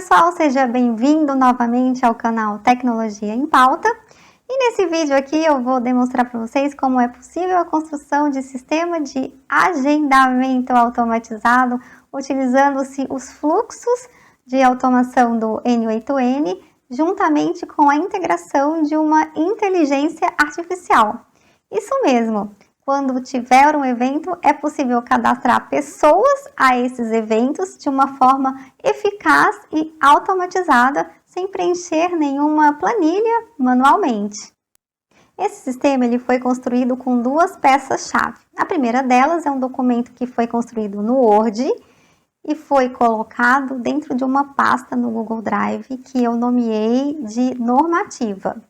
pessoal, seja bem-vindo novamente ao canal Tecnologia em Pauta. E nesse vídeo aqui eu vou demonstrar para vocês como é possível a construção de sistema de agendamento automatizado, utilizando-se os fluxos de automação do N8N, juntamente com a integração de uma inteligência artificial. Isso mesmo! Quando tiver um evento, é possível cadastrar pessoas a esses eventos de uma forma eficaz e automatizada, sem preencher nenhuma planilha manualmente. Esse sistema ele foi construído com duas peças-chave. A primeira delas é um documento que foi construído no Word e foi colocado dentro de uma pasta no Google Drive que eu nomeei de normativa.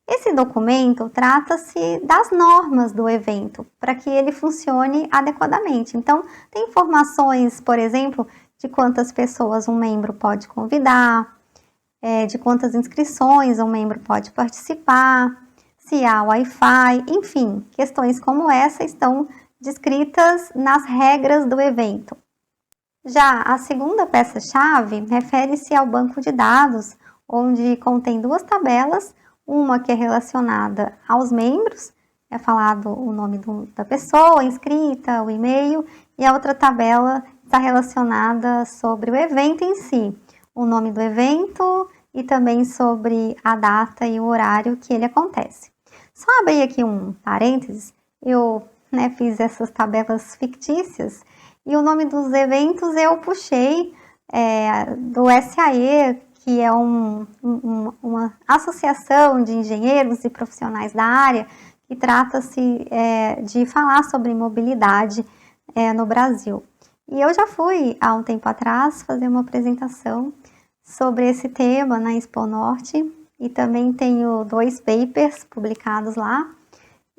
Esse documento trata-se das normas do evento, para que ele funcione adequadamente. Então, tem informações, por exemplo, de quantas pessoas um membro pode convidar, de quantas inscrições um membro pode participar, se há Wi-Fi, enfim, questões como essa estão descritas nas regras do evento. Já a segunda peça-chave refere-se ao banco de dados, onde contém duas tabelas, uma que é relacionada aos membros, é falado o nome da pessoa inscrita, o e-mail, e a outra tabela está relacionada sobre o evento em si, o nome do evento e também sobre a data e o horário que ele acontece. Só abrir aqui um parênteses, eu fiz essas tabelas fictícias e o nome dos eventos eu puxei do SAE, que é uma associação de engenheiros e profissionais da área que trata-se de falar sobre mobilidade no Brasil. E eu já fui, há um tempo atrás, fazer uma apresentação sobre esse tema na Expo Norte e também tenho 2 papers publicados lá.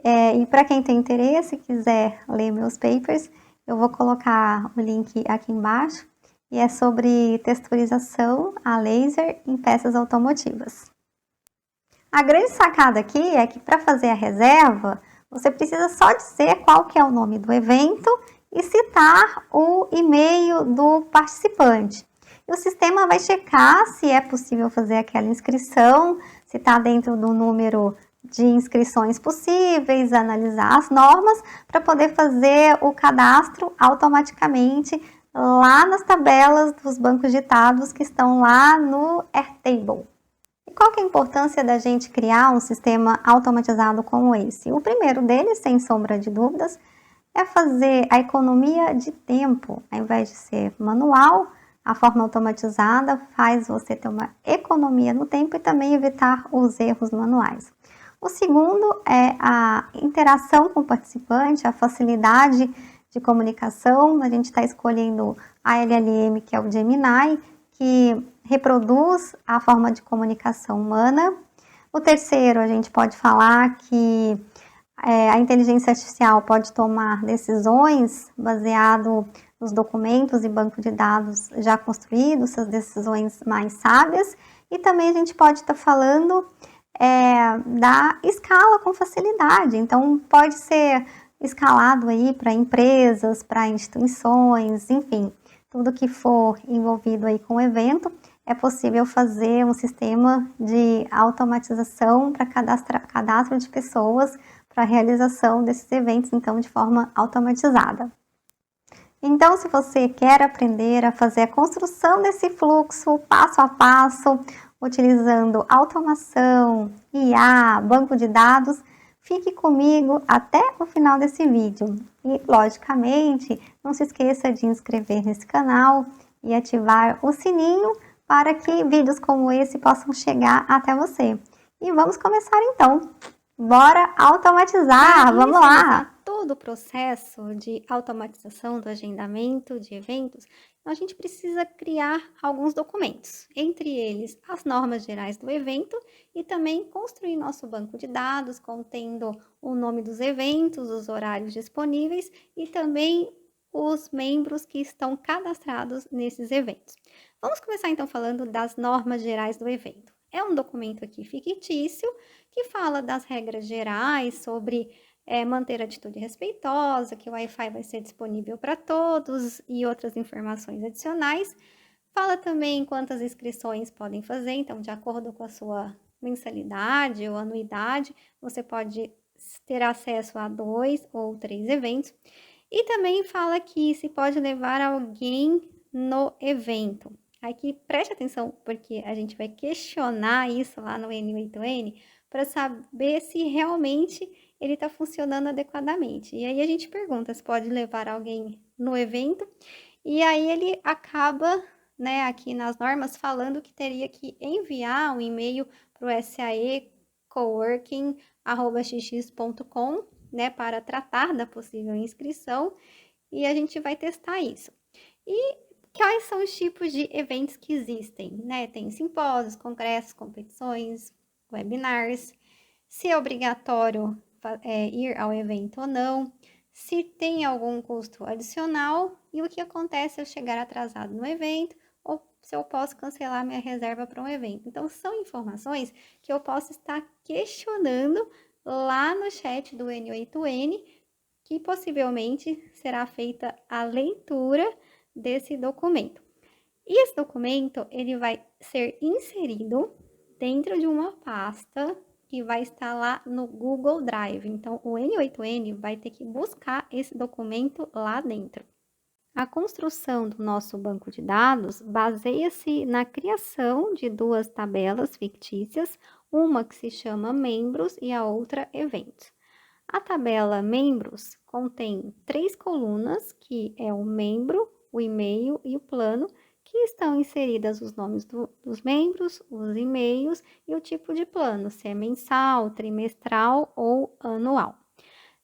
E para quem tem interesse, quiser ler meus papers, eu vou colocar o link aqui embaixo. E é sobre texturização a laser em peças automotivas. A grande sacada aqui é que para fazer a reserva, você precisa só dizer qual que é o nome do evento e citar o e-mail do participante. E o sistema vai checar se é possível fazer aquela inscrição, se está dentro do número de inscrições possíveis, analisar as normas para poder fazer o cadastro automaticamente lá nas tabelas dos bancos de dados que estão lá no Airtable. E qual que é a importância da gente criar um sistema automatizado como esse? O primeiro deles, sem sombra de dúvidas, é fazer a economia de tempo. Ao invés de ser manual, a forma automatizada faz você ter uma economia no tempo e também evitar os erros manuais. O segundo é a interação com o participante, a facilidade de comunicação. A gente está escolhendo a LLM, que é o Gemini, que reproduz a forma de comunicação humana. O terceiro, a gente pode falar que a inteligência artificial pode tomar decisões baseado nos documentos e banco de dados já construídos, essas decisões mais sábias. E também a gente pode estar falando da escala com facilidade. Então, pode ser escalado aí para empresas, para instituições, enfim, tudo que for envolvido aí com o evento, é possível fazer um sistema de automatização para cadastro de pessoas, para a realização desses eventos, então, de forma automatizada. Então, se você quer aprender a fazer a construção desse fluxo passo a passo, utilizando automação, IA, banco de dados, fique comigo até o final desse vídeo. E, logicamente, não se esqueça de inscrever nesse canal e ativar o sininho para que vídeos como esse possam chegar até você. E vamos começar então. Bora automatizar! Vamos lá! Todo o processo de automatização do agendamento de eventos, a gente precisa criar alguns documentos, entre eles as normas gerais do evento e também construir nosso banco de dados contendo o nome dos eventos, os horários disponíveis e também os membros que estão cadastrados nesses eventos. Vamos começar então falando das normas gerais do evento. É um documento aqui fictício que fala das regras gerais sobre manter atitude respeitosa, que o Wi-Fi vai ser disponível para todos e outras informações adicionais. Fala também quantas inscrições podem fazer, então, de acordo com a sua mensalidade ou anuidade, você pode ter acesso a 2 ou 3 eventos. E também fala que se pode levar alguém no evento. Aqui preste atenção, porque a gente vai questionar isso lá no N8N para saber se realmente ele está funcionando adequadamente. E aí a gente pergunta se pode levar alguém no evento, e aí ele acaba, né, aqui nas normas falando que teria que enviar um e-mail para o saecoworking@xx.com, né, para tratar da possível inscrição, e a gente vai testar isso. E quais são os tipos de eventos que existem, né? Tem simpósios, congressos, competições, webinars, se é obrigatório ir ao evento ou não, se tem algum custo adicional e o que acontece se eu chegar atrasado no evento ou se eu posso cancelar minha reserva para um evento. Então, são informações que eu posso estar questionando lá no chat do N8N, que possivelmente será feita a leitura desse documento. E esse documento, ele vai ser inserido dentro de uma pasta que vai estar lá no Google Drive. Então, o N8N vai ter que buscar esse documento lá dentro. A construção do nosso banco de dados baseia-se na criação de duas tabelas fictícias, uma que se chama membros e a outra eventos. A tabela membros contém 3 colunas, que é o membro, o e-mail e o plano, que estão inseridas os nomes dos membros, os e-mails e o tipo de plano, se é mensal, trimestral ou anual.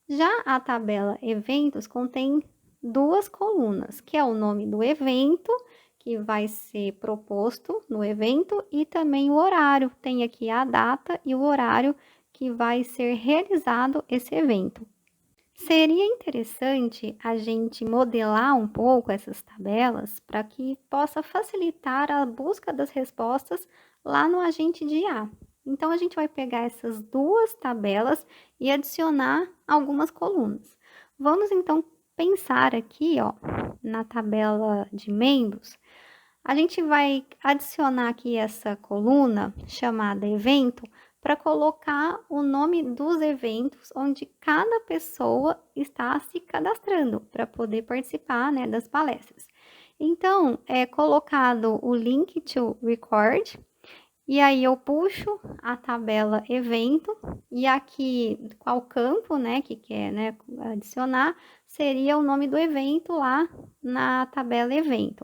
Já a tabela eventos contém 2 colunas, que é o nome do evento, que vai ser proposto no evento, e também o horário. Tem aqui a data e o horário que vai ser realizado esse evento. Seria interessante a gente modelar um pouco essas tabelas para que possa facilitar a busca das respostas lá no agente de IA. Então, a gente vai pegar essas 2 tabelas e adicionar algumas colunas. Vamos, então, pensar aqui, ó, na tabela de membros. A gente vai adicionar aqui essa coluna chamada evento para colocar o nome dos eventos onde cada pessoa está se cadastrando para poder participar, né, das palestras. Então, é colocado o link to record, e aí eu puxo a tabela evento, e aqui qual campo, né, que quer, né, adicionar, seria o nome do evento lá na tabela evento.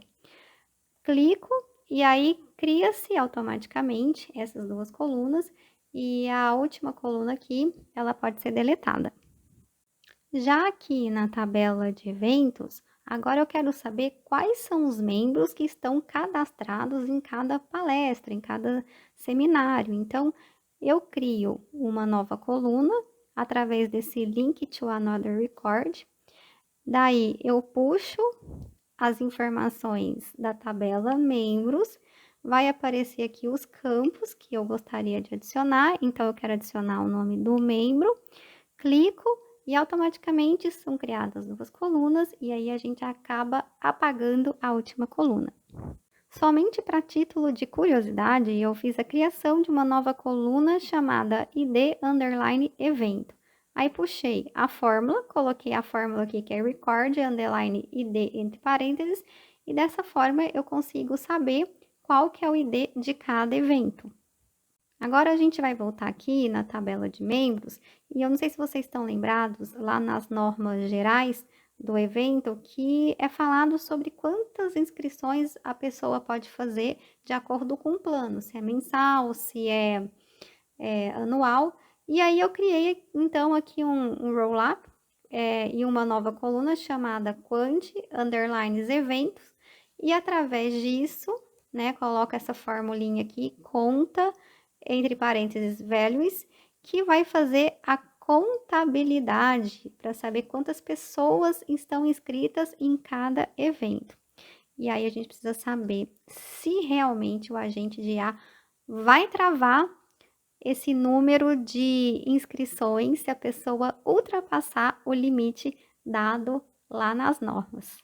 Clico e aí cria-se automaticamente essas 2 colunas, e a última coluna aqui, ela pode ser deletada. Já aqui na tabela de eventos, agora eu quero saber quais são os membros que estão cadastrados em cada palestra, em cada seminário. Então, eu crio uma nova coluna através desse link to another record. Daí, eu puxo as informações da tabela membros, vai aparecer aqui os campos que eu gostaria de adicionar. Então, eu quero adicionar o nome do membro, clico e automaticamente são criadas 2 colunas, e aí a gente acaba apagando a última coluna. Somente para título de curiosidade, eu fiz a criação de uma nova coluna chamada ID_evento. Aí puxei a fórmula, coloquei a fórmula aqui que é record_id entre parênteses, e dessa forma eu consigo saber qual que é o ID de cada evento. Agora a gente vai voltar aqui na tabela de membros, e eu não sei se vocês estão lembrados, lá nas normas gerais do evento, que é falado sobre quantas inscrições a pessoa pode fazer de acordo com o plano, se é mensal, se é anual. E aí eu criei, então, aqui um roll-up e uma nova coluna chamada quant_eventos, e através disso, né, coloca essa formulinha aqui, conta, entre parênteses, values, que vai fazer a contabilidade para saber quantas pessoas estão inscritas em cada evento. E aí a gente precisa saber se realmente o agente de IA vai travar esse número de inscrições se a pessoa ultrapassar o limite dado lá nas normas.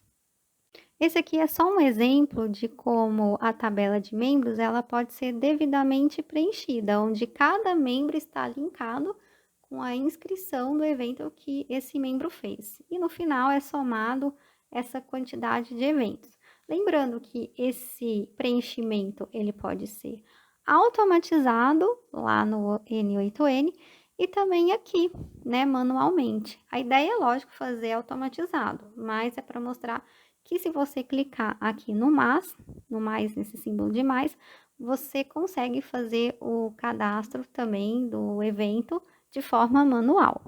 Esse aqui é só um exemplo de como a tabela de membros ela pode ser devidamente preenchida, onde cada membro está linkado com a inscrição do evento que esse membro fez. E no final é somado essa quantidade de eventos. Lembrando que esse preenchimento ele pode ser automatizado lá no N8N e também aqui, né, manualmente. A ideia é, lógico, fazer automatizado, mas é para mostrar que se você clicar aqui no mais nesse símbolo de mais, você consegue fazer o cadastro também do evento de forma manual.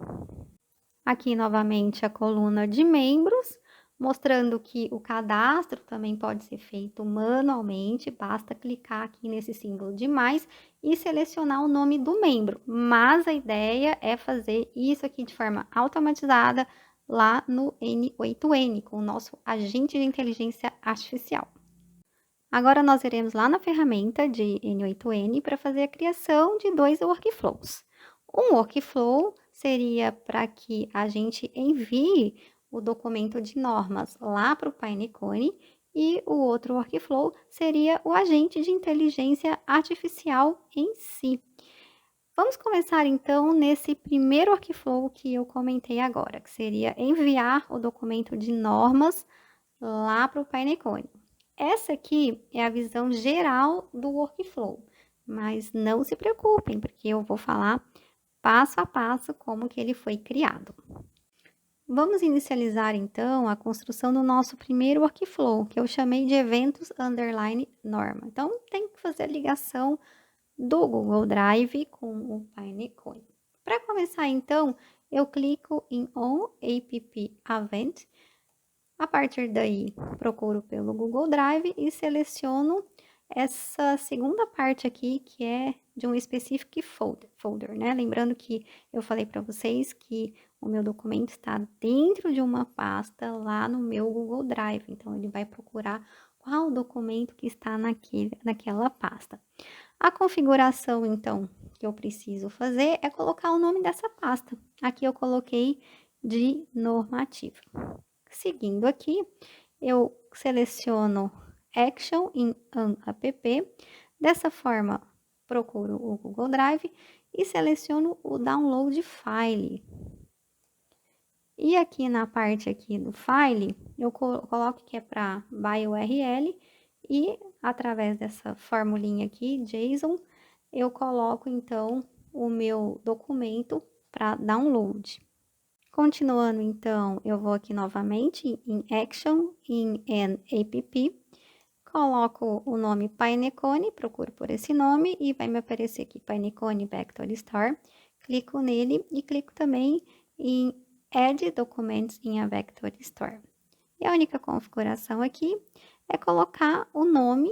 Aqui novamente a coluna de membros, mostrando que o cadastro também pode ser feito manualmente, basta clicar aqui nesse símbolo de mais e selecionar o nome do membro, mas a ideia é fazer isso aqui de forma automatizada lá no N8N, com o nosso agente de inteligência artificial. Agora nós iremos lá na ferramenta de N8N para fazer a criação de 2 workflows. Um workflow seria para que a gente envie o documento de normas lá para o Pinecone e o outro workflow seria o agente de inteligência artificial em si. Vamos começar então nesse primeiro workflow que eu comentei agora, que seria enviar o documento de normas lá para o Pinecone. Essa aqui é a visão geral do workflow, mas não se preocupem, porque eu vou falar passo a passo como que ele foi criado. Vamos inicializar então a construção do nosso primeiro workflow, que eu chamei de eventos underline norma. Então, tem que fazer a ligação do Google Drive com o Pinecone. Para começar então, eu clico em On App Event. A partir daí, procuro pelo Google Drive e seleciono essa segunda parte aqui, que é de um specific folder, né? Lembrando que eu falei para vocês que o meu documento está dentro de uma pasta lá no meu Google Drive. Então, ele vai procurar qual documento que está naquela pasta. A configuração, então, que eu preciso fazer é colocar o nome dessa pasta. Aqui eu coloquei de normativa. Seguindo aqui, eu seleciono Action in an app. Dessa forma, procuro o Google Drive e seleciono o Download File. E aqui na parte aqui do File, eu coloco que é para by URL e através dessa formulinha aqui, JSON, eu coloco então o meu documento para download. Continuando, então, eu vou aqui novamente em Action, em an App, coloco o nome Pinecone, procuro por esse nome e vai me aparecer aqui Pinecone Vector Store. Clico nele e clico também em Add Documents in a Vector Store. E a única configuração aqui é colocar o nome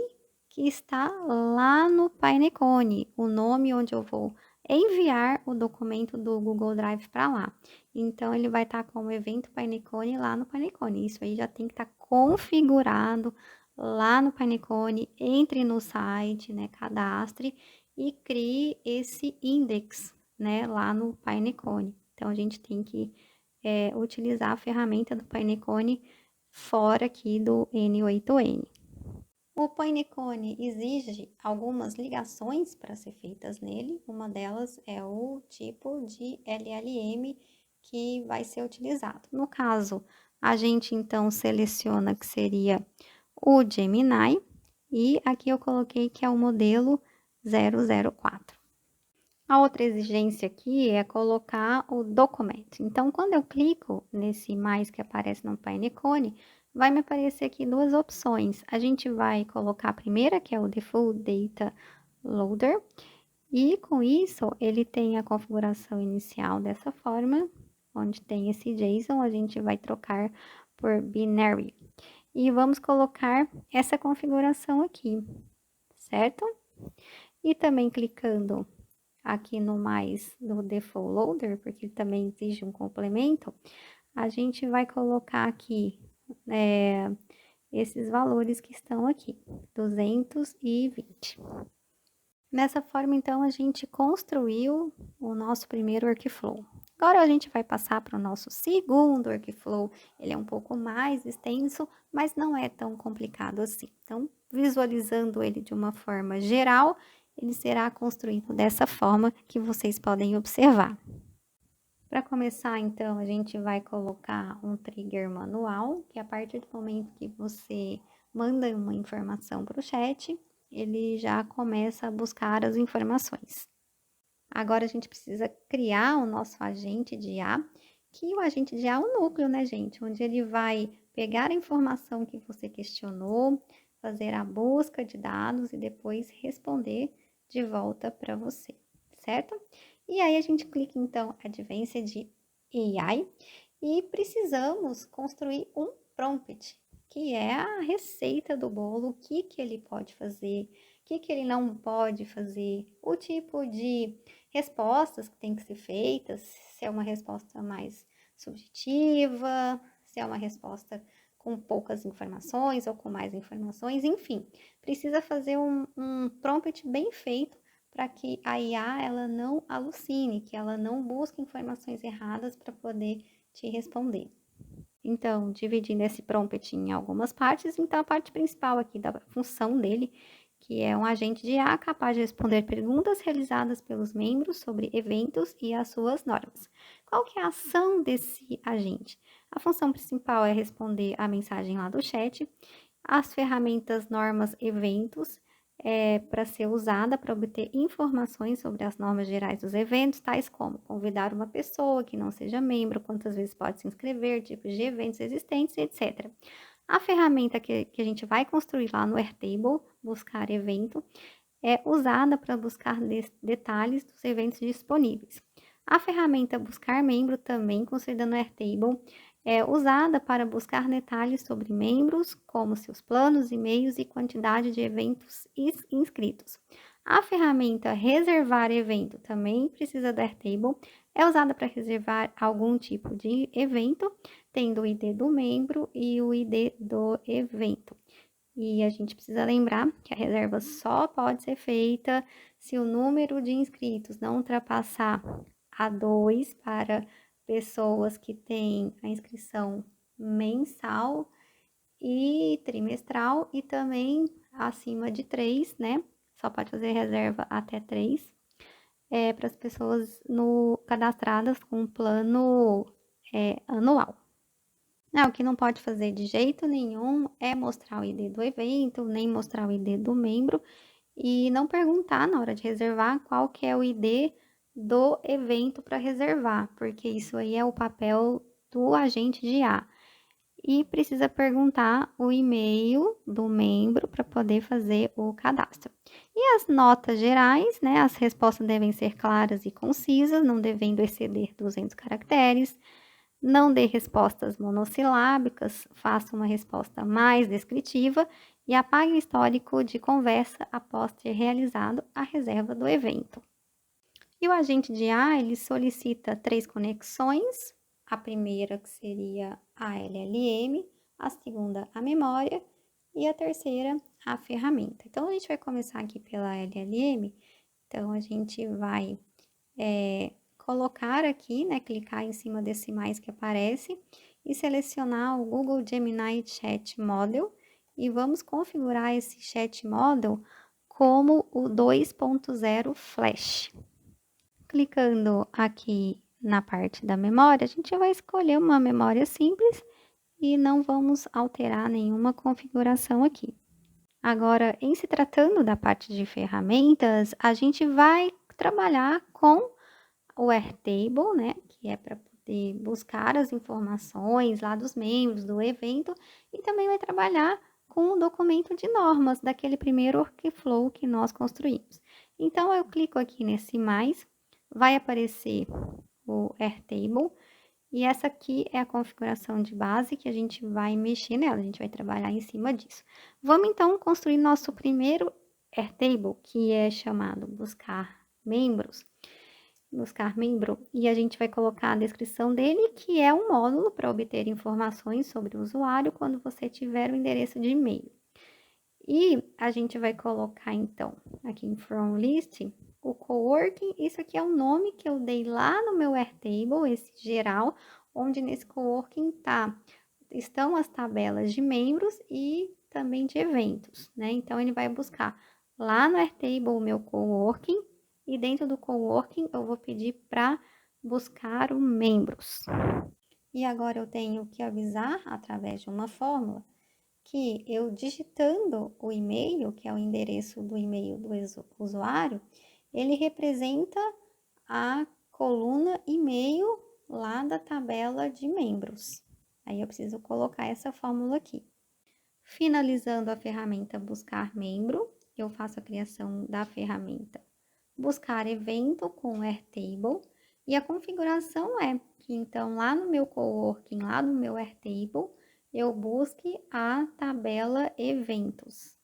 que está lá no Pinecone, o nome onde eu vou enviar o documento do Google Drive para lá. Então, ele vai estar como evento Pinecone lá no Pinecone. Isso aí já tem que estar configurado lá no Pinecone. Entre no site, né, cadastre e crie esse index, né, lá no Pinecone. Então, a gente tem que utilizar a ferramenta do Pinecone fora aqui do N8N. O Pinecone exige algumas ligações para ser feitas nele, uma delas é o tipo de LLM que vai ser utilizado. No caso, a gente então seleciona que seria o Gemini e aqui eu coloquei que é o modelo 004. A outra exigência aqui é colocar o documento. Então, quando eu clico nesse mais que aparece no Pinecone, vai me aparecer aqui duas opções. A gente vai colocar a primeira, que é o Default Data Loader, e com isso ele tem a configuração inicial dessa forma, onde tem esse JSON, a gente vai trocar por Binary. E vamos colocar essa configuração aqui, certo? E também clicando aqui no mais do Default Loader, porque ele também exige um complemento, a gente vai colocar aqui esses valores que estão aqui, 220. Dessa forma, então, a gente construiu o nosso primeiro workflow. Agora a gente vai passar para o nosso segundo workflow. Ele é um pouco mais extenso, mas não é tão complicado assim. Então, visualizando ele de uma forma geral, ele será construído dessa forma que vocês podem observar. Para começar, então, a gente vai colocar um trigger manual, que a partir do momento que você manda uma informação para o chat, ele já começa a buscar as informações. Agora a gente precisa criar o nosso agente de IA, que o agente de IA é o núcleo, né, gente? Onde ele vai pegar a informação que você questionou, fazer a busca de dados e depois responder de volta para você, certo? E aí a gente clica então Advanced AI e precisamos construir um prompt, que é a receita do bolo, o que ele pode fazer, o que ele não pode fazer, o tipo de respostas que tem que ser feitas, se é uma resposta mais subjetiva, se é uma resposta com poucas informações ou com mais informações, enfim, precisa fazer um prompt bem feito para que a IA ela não alucine, que ela não busque informações erradas para poder te responder. Então, dividindo esse prompt em algumas partes, então a parte principal aqui da função dele, que é um agente de IA capaz de responder perguntas realizadas pelos membros sobre eventos e as suas normas. Qual que é a ação desse agente? A função principal é responder a mensagem lá do chat, as ferramentas normas eventos para ser usada para obter informações sobre as normas gerais dos eventos, tais como convidar uma pessoa que não seja membro, quantas vezes pode se inscrever, tipos de eventos existentes, etc. A ferramenta que a gente vai construir lá no Airtable, buscar evento, é usada para buscar detalhes dos eventos disponíveis. A ferramenta buscar membro, também construída no Airtable, é usada para buscar detalhes sobre membros, como seus planos, e-mails e quantidade de eventos inscritos. A ferramenta reservar evento, também precisa do Airtable, é usada para reservar algum tipo de evento, tendo o ID do membro e o ID do evento. E a gente precisa lembrar que a reserva só pode ser feita se o número de inscritos não ultrapassar a 2 para pessoas que têm a inscrição mensal e trimestral e também acima de 3, né? Só pode fazer reserva até 3 para as pessoas cadastradas com plano anual. Não, o que não pode fazer de jeito nenhum é mostrar o ID do evento, nem mostrar o ID do membro e não perguntar na hora de reservar qual que é o ID do evento para reservar, porque isso aí é o papel do agente de IA. E precisa perguntar o e-mail do membro para poder fazer o cadastro. E as notas gerais, né? As respostas devem ser claras e concisas, não devendo exceder 200 caracteres. Não dê respostas monossilábicas, faça uma resposta mais descritiva e apague o histórico de conversa após ter realizado a reserva do evento. E o agente de IA, ele solicita 3 conexões, a primeira que seria a LLM, a segunda a memória e a terceira a ferramenta. Então, a gente vai começar aqui pela LLM, então a gente vai colocar aqui, né, clicar em cima desse mais que aparece e selecionar o Google Gemini Chat Model e vamos configurar esse Chat Model como o 2.0 Flash. Clicando aqui na parte da memória, a gente vai escolher uma memória simples e não vamos alterar nenhuma configuração aqui. Agora, em se tratando da parte de ferramentas, a gente vai trabalhar com o Airtable, né, que é para poder buscar as informações lá dos membros do evento e também vai trabalhar com o documento de normas daquele primeiro workflow que nós construímos. Então, eu clico aqui nesse mais, vai aparecer o Airtable e essa aqui é a configuração de base que a gente vai mexer nela, a gente vai trabalhar em cima disso. Vamos então construir nosso primeiro Airtable, que é chamado buscar membros e a gente vai colocar a descrição dele, que é um módulo para obter informações sobre o usuário quando você tiver o endereço de e-mail. E a gente vai colocar, então, aqui em From List, o coworking, isso aqui é o nome que eu dei lá no meu Airtable, esse geral, onde nesse coworking estão as tabelas de membros e também de eventos, né? Então, ele vai buscar lá no Airtable o meu coworking e dentro do coworking eu vou pedir para buscar o membros. E agora eu tenho que avisar através de uma fórmula que eu digitando o e-mail, que é o endereço do e-mail do usuário, ele representa a coluna e-mail lá da tabela de membros. Aí eu preciso colocar essa fórmula aqui. Finalizando a ferramenta Buscar Membro, eu faço a criação da ferramenta Buscar Evento com Airtable e a configuração é que então lá no meu coworking, lá no meu Airtable, eu busque a tabela Eventos.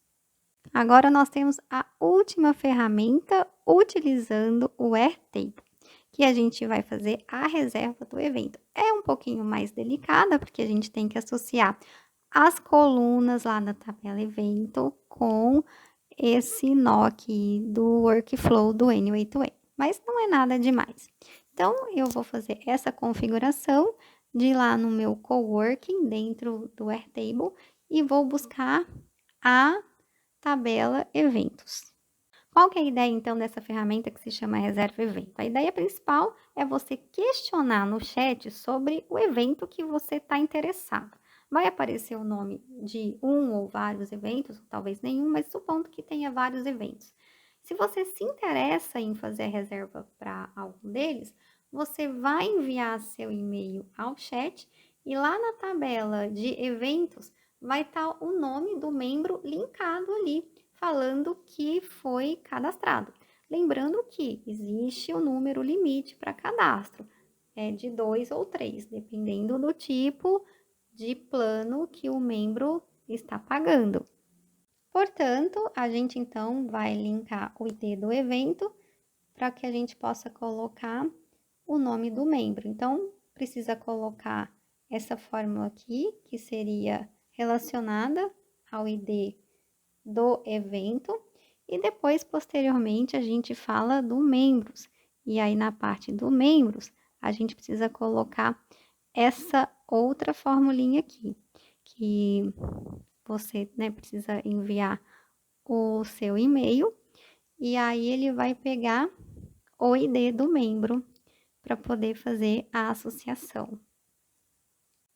Agora nós temos a última ferramenta utilizando o Airtable, que a gente vai fazer a reserva do evento. É um pouquinho mais delicada, porque a gente tem que associar as colunas lá na tabela evento com esse nó aqui do workflow do Anyway to Way, mas não é nada demais. Então, eu vou fazer essa configuração de ir lá no meu coworking dentro do Airtable e vou buscar a tabela eventos. Qual que é a ideia, então, dessa ferramenta que se chama Reserva Evento? A ideia principal é você questionar no chat sobre o evento que você está interessado. Vai aparecer o nome de um ou vários eventos, ou talvez nenhum, mas supondo que tenha vários eventos. Se você se interessa em fazer a reserva para algum deles, você vai enviar seu e-mail ao chat e lá na tabela de eventos vai estar o nome do membro linkado ali, falando que foi cadastrado. Lembrando que existe o número limite para cadastro, é de 2 ou 3, dependendo do tipo de plano que o membro está pagando. Portanto, a gente então vai linkar o ID do evento para que a gente possa colocar o nome do membro. Então, precisa colocar essa fórmula aqui, que seria relacionada ao ID do evento, e depois, posteriormente, a gente fala do membros. E aí, na parte do membros, a gente precisa colocar essa outra formulinha aqui, que você, né, precisa enviar o seu e-mail, e aí ele vai pegar o ID do membro para poder fazer a associação.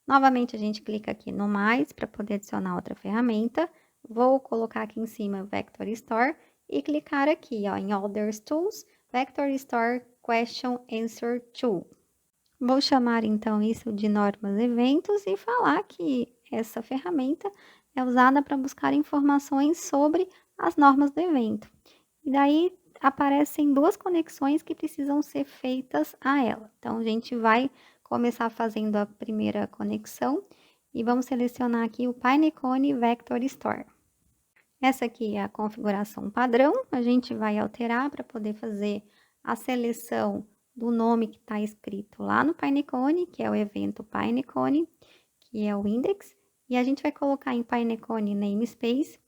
Novamente, a gente clica aqui no mais para poder adicionar outra ferramenta. Vou colocar aqui em cima Vector Store e clicar aqui ó, em Others Tools, Vector Store Question Answer Tool. Vou chamar então isso de normas eventos e falar que essa ferramenta é usada para buscar informações sobre as normas do evento. E daí aparecem duas conexões que precisam ser feitas a ela. Então, a gente vai começar fazendo a primeira conexão e vamos selecionar aqui o Pinecone Vector Store. Essa aqui é a configuração padrão, a gente vai alterar para poder fazer a seleção do nome que está escrito lá no Pinecone, que é o evento Pinecone, que é o index, e a gente vai colocar em Pinecone namespace,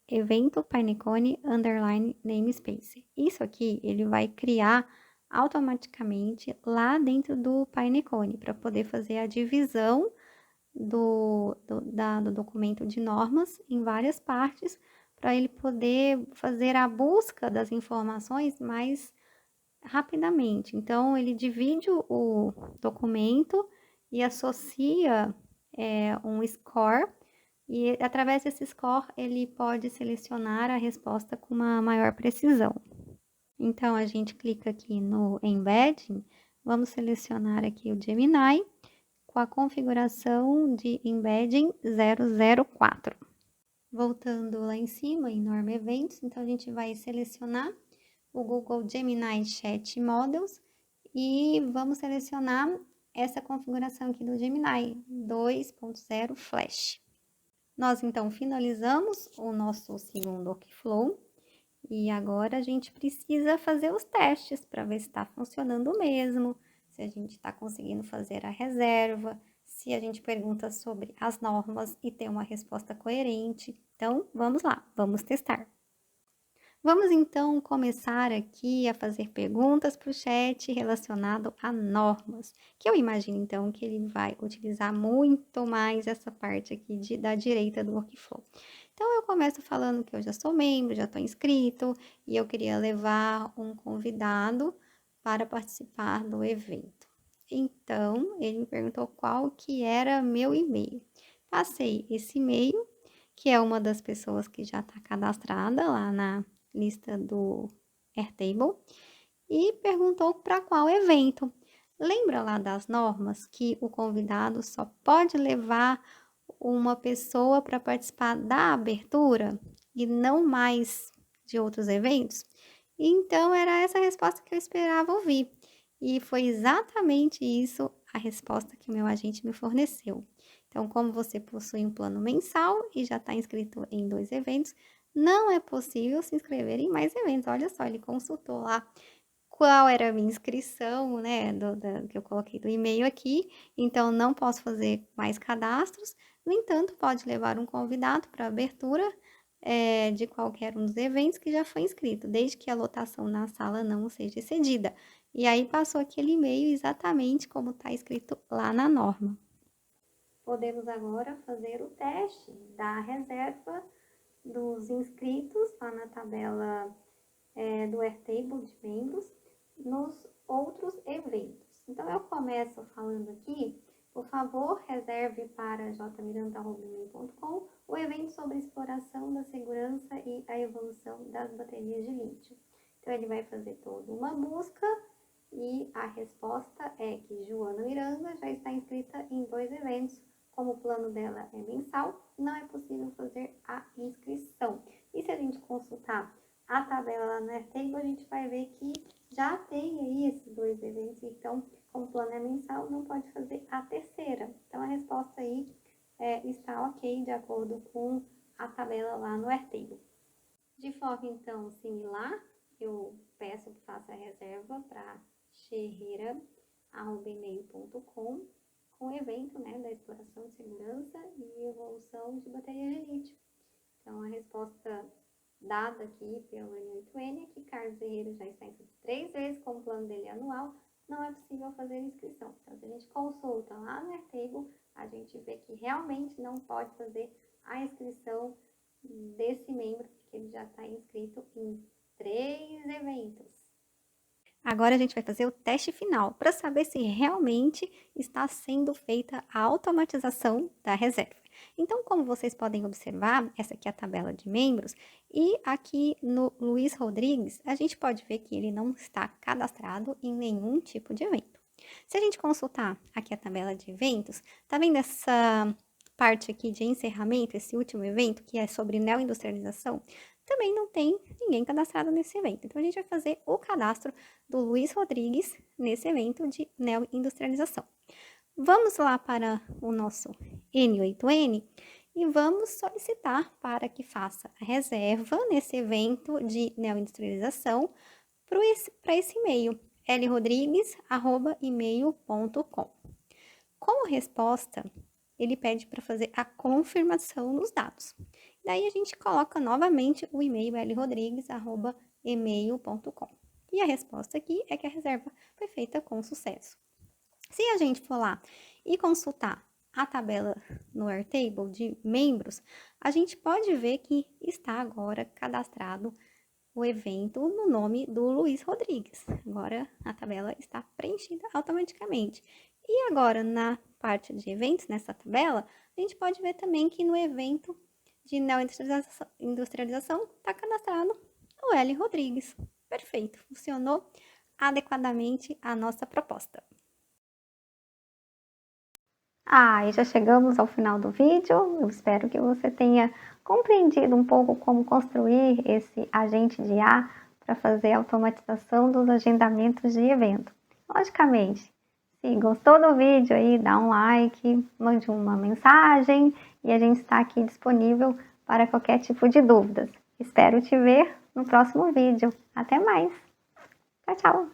evento Pinecone underline namespace. Isso aqui, ele vai criar automaticamente lá dentro do Pinecone, para poder fazer a divisão do documento de normas em várias partes, para ele poder fazer a busca das informações mais rapidamente. Então, ele divide o documento e associa um score, e através desse score ele pode selecionar a resposta com uma maior precisão. Então, a gente clica aqui no Embedding, vamos selecionar aqui o Gemini com a configuração de Embedding 004. Voltando lá em cima, em Norm Eventos, então a gente vai selecionar o Google Gemini Chat Models e vamos selecionar essa configuração aqui do Gemini 2.0 Flash. Nós, então, finalizamos o nosso segundo workflow e agora a gente precisa fazer os testes para ver se está funcionando mesmo, se a gente está conseguindo fazer a reserva, se a gente pergunta sobre as normas e tem uma resposta coerente. Então, vamos lá, vamos testar. Vamos então começar aqui a fazer perguntas para o chat relacionado a normas, que eu imagino então que ele vai utilizar muito mais essa parte aqui da direita do workflow. Então eu começo falando que eu já sou membro, já estou inscrito e eu queria levar um convidado para participar do evento. Então ele me perguntou qual que era meu e-mail. Passei esse e-mail, que é uma das pessoas que já está cadastrada lá na lista do Airtable, e perguntou para qual evento. Lembra lá das normas que o convidado só pode levar uma pessoa para participar da abertura e não mais de outros eventos? Então, era essa a resposta que eu esperava ouvir. E foi exatamente isso a resposta que o meu agente me forneceu. Então, como você possui um plano mensal e já está inscrito em 2 eventos, não é possível se inscrever em mais eventos. Olha só, ele consultou lá qual era a minha inscrição, né, que eu coloquei do e-mail aqui, então não posso fazer mais cadastros. No entanto, pode levar um convidado para a abertura de qualquer um dos eventos que já foi inscrito, desde que a lotação na sala não seja excedida. E aí passou aquele e-mail exatamente como está escrito lá na norma. Podemos agora fazer o teste da reserva dos inscritos lá na tabela do Airtable de membros nos outros eventos. Então, eu começo falando aqui, por favor, reserve para jmiranda.com o evento sobre exploração da segurança e a evolução das baterias de lítio. Então, ele vai fazer toda uma busca e a resposta é que Joana Miranda já está inscrita em 2 eventos. Como o plano dela é mensal, não é possível fazer a inscrição. E se a gente consultar a tabela lá no Airtable, a gente vai ver que já tem aí esses 2 eventos, então, como o plano é mensal, não pode fazer a terceira. Então, a resposta aí está ok, de acordo com a tabela lá no Airtable. De forma, então, similar, eu peço que faça a reserva para cherreira@email.com com o evento, né, da exploração de segurança e evolução de baterias de lítio. Então, a resposta dada aqui pelo N8N é que Carlos Herrera já está inscrito 3 vezes, como o plano dele é anual, não é possível fazer inscrição. Então, se a gente consulta lá no Airtable, a gente vê que realmente não pode fazer a inscrição desse membro, porque ele já está inscrito em 3 eventos. Agora a gente vai fazer o teste final para saber se realmente está sendo feita a automatização da reserva. Então, como vocês podem observar, essa aqui é a tabela de membros e aqui no Luiz Rodrigues, a gente pode ver que ele não está cadastrado em nenhum tipo de evento. Se a gente consultar aqui a tabela de eventos, tá vendo essa parte aqui de encerramento, esse último evento, que é sobre neoindustrialização? Também não tem ninguém cadastrado nesse evento. Então, a gente vai fazer o cadastro do Luiz Rodrigues nesse evento de neoindustrialização. Vamos lá para o nosso N8N e vamos solicitar para que faça a reserva nesse evento de neoindustrialização para esse e-mail, lrodrigues@email.com. Como resposta, ele pede para fazer a confirmação dos dados. Daí a gente coloca novamente o e-mail lrodrigues@email.com. E a resposta aqui é que a reserva foi feita com sucesso. Se a gente for lá e consultar a tabela no Airtable de membros, a gente pode ver que está agora cadastrado o evento no nome do Luiz Rodrigues. Agora a tabela está preenchida automaticamente. E agora na parte de eventos, nessa tabela, a gente pode ver também que no evento de neoindustrialização está cadastrado o L. Rodrigues. Perfeito, funcionou adequadamente a nossa proposta. E já chegamos ao final do vídeo. Eu espero que você tenha compreendido um pouco como construir esse agente de IA para fazer a automatização dos agendamentos de evento. Logicamente, se gostou do vídeo aí, dá um like, mande uma mensagem e a gente está aqui disponível para qualquer tipo de dúvidas. Espero te ver no próximo vídeo. Até mais! Tchau, tchau!